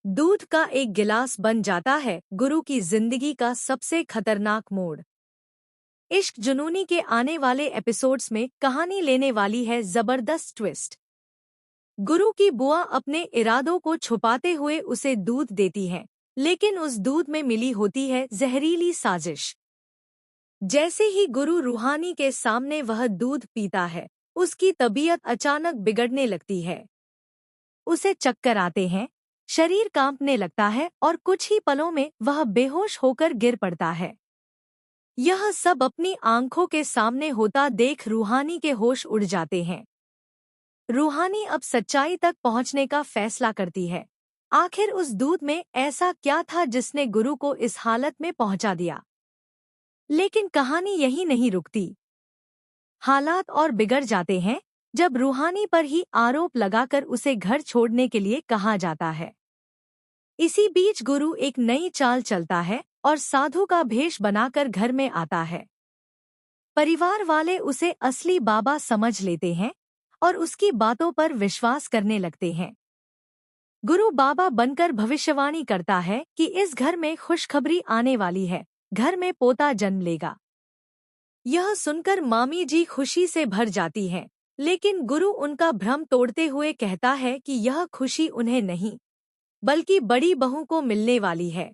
दूध का एक गिलास बन जाता है गुरु की जिंदगी का सबसे खतरनाक मोड़। इश्क जुनूनी के आने वाले एपिसोड्स में कहानी लेने वाली है जबरदस्त ट्विस्ट। गुरु की बुआ अपने इरादों को छुपाते हुए उसे दूध देती है, लेकिन उस दूध में मिली होती है जहरीली साजिश। जैसे ही गुरु रूहानी के सामने वह दूध पीता है, उसकी तबीयत अचानक बिगड़ने लगती है। उसे चक्कर आते हैं, शरीर कांपने लगता है और कुछ ही पलों में वह बेहोश होकर गिर पड़ता है। यह सब अपनी आंखों के सामने होता देख रूहानी के होश उड़ जाते हैं। रूहानी अब सच्चाई तक पहुंचने का फैसला करती है। आखिर उस दूध में ऐसा क्या था जिसने गुरु को इस हालत में पहुंचा दिया। लेकिन कहानी यही नहीं रुकती। हालात और बिगड़ जाते हैं जब रूहानी पर ही आरोप लगाकर उसे घर छोड़ने के लिए कहा जाता है। इसी बीच गुरु एक नई चाल चलता है और साधु का भेष बनाकर घर में आता है। परिवार वाले उसे असली बाबा समझ लेते हैं और उसकी बातों पर विश्वास करने लगते हैं। गुरु बाबा बनकर भविष्यवाणी करता है कि इस घर में खुशखबरी आने वाली है, घर में पोता जन्म लेगा। यह सुनकर मामी जी खुशी से भर जाती हैं, लेकिन गुरु उनका भ्रम तोड़ते हुए कहता है कि यह खुशी उन्हें नहीं, बल्कि बड़ी बहू को मिलने वाली है।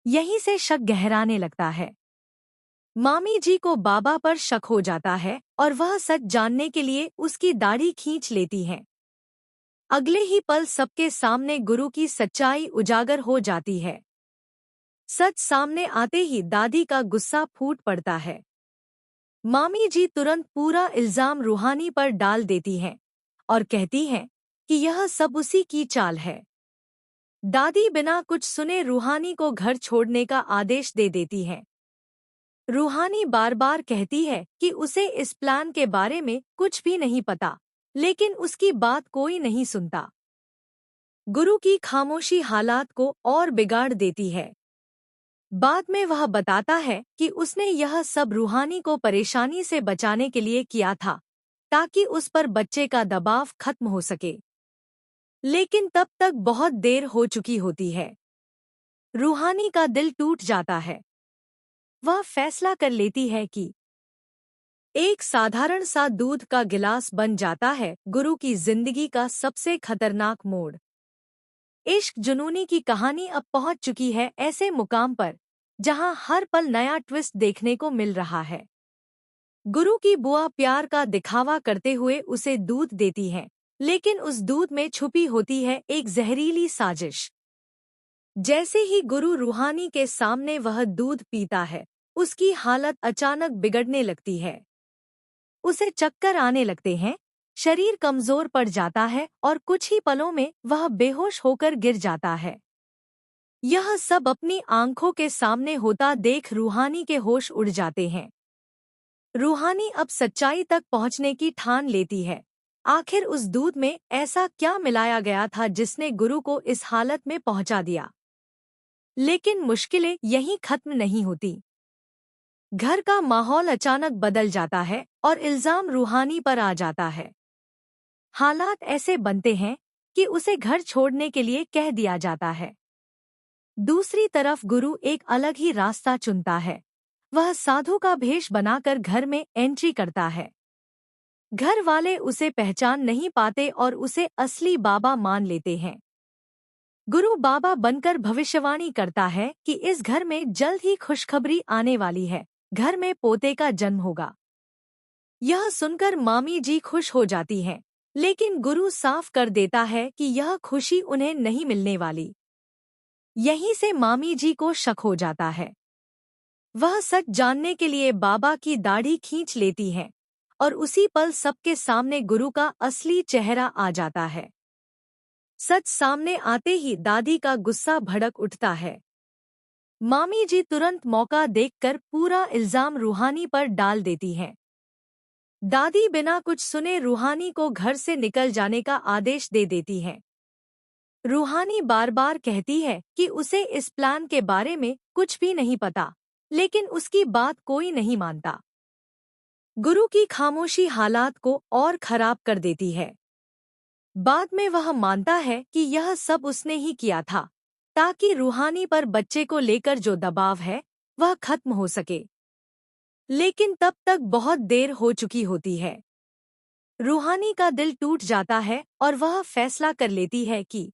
यहीं से शक गहराने लगता है। मामी जी को बाबा पर शक हो जाता है और वह सच जानने के लिए उसकी दाढ़ी खींच लेती हैं। अगले ही पल सबके सामने गुरु की सच्चाई उजागर हो जाती है। सच सामने आते ही दादी का गुस्सा फूट पड़ता है। मामी जी तुरंत पूरा इल्जाम रूहानी पर डाल देती हैं और कहती हैं कि यह सब उसी की चाल है। दादी बिना कुछ सुने रूहानी को घर छोड़ने का आदेश दे देती हैं। रूहानी बार बार कहती है कि उसे इस प्लान के बारे में कुछ भी नहीं पता, लेकिन उसकी बात कोई नहीं सुनता। गुरु की खामोशी हालात को और बिगाड़ देती है। बाद में वह बताता है कि उसने यह सब रूहानी को परेशानी से बचाने के लिए किया था, ताकि उस पर बच्चे का दबाव खत्म हो सके। लेकिन तब तक बहुत देर हो चुकी होती है। रूहानी का दिल टूट जाता है। वह फैसला कर लेती है कि एक साधारण सा दूध का गिलास बन जाता है गुरु की जिंदगी का सबसे खतरनाक मोड़। इश्क जुनूनी की कहानी अब पहुंच चुकी है ऐसे मुकाम पर जहां हर पल नया ट्विस्ट देखने को मिल रहा है। गुरु की बुआ प्यार का दिखावा करते हुए उसे दूध देती है, लेकिन उस दूध में छुपी होती है एक जहरीली साजिश। जैसे ही गुरु रूहानी के सामने वह दूध पीता है, उसकी हालत अचानक बिगड़ने लगती है। उसे चक्कर आने लगते हैं, शरीर कमजोर पड़ जाता है और कुछ ही पलों में वह बेहोश होकर गिर जाता है। यह सब अपनी आंखों के सामने होता देख रूहानी के होश उड़ जाते हैं। रूहानी अब सच्चाई तक पहुंचने की ठान लेती है। आखिर उस दूध में ऐसा क्या मिलाया गया था जिसने गुरु को इस हालत में पहुंचा दिया। लेकिन मुश्किलें यहीं खत्म नहीं होती। घर का माहौल अचानक बदल जाता है और इल्जाम रूहानी पर आ जाता है। हालात ऐसे बनते हैं कि उसे घर छोड़ने के लिए कह दिया जाता है। दूसरी तरफ गुरु एक अलग ही रास्ता चुनता है। वह साधु का भेष बनाकर घर में एंट्री करता है। घर वाले उसे पहचान नहीं पाते और उसे असली बाबा मान लेते हैं। गुरु बाबा बनकर भविष्यवाणी करता है कि इस घर में जल्द ही खुशखबरी आने वाली है, घर में पोते का जन्म होगा। यह सुनकर मामी जी खुश हो जाती हैं, लेकिन गुरु साफ कर देता है कि यह खुशी उन्हें नहीं मिलने वाली। यहीं से मामी जी को शक हो जाता है। वह सच जानने के लिए बाबा की दाढ़ी खींच लेती हैं और उसी पल सबके सामने गुरु का असली चेहरा आ जाता है। सच सामने आते ही दादी का गुस्सा भड़क उठता है। मामी जी तुरंत मौका देखकर पूरा इल्जाम रूहानी पर डाल देती हैं। दादी बिना कुछ सुने रूहानी को घर से निकल जाने का आदेश दे देती हैं। रूहानी बार बार कहती है कि उसे इस प्लान के बारे में कुछ भी नहीं पता, लेकिन उसकी बात कोई नहीं मानता। गुरु की खामोशी हालात को और खराब कर देती है। बाद में वह मानता है कि यह सब उसने ही किया था, ताकि रूहानी पर बच्चे को लेकर जो दबाव है वह खत्म हो सके। लेकिन तब तक बहुत देर हो चुकी होती है। रूहानी का दिल टूट जाता है और वह फैसला कर लेती है कि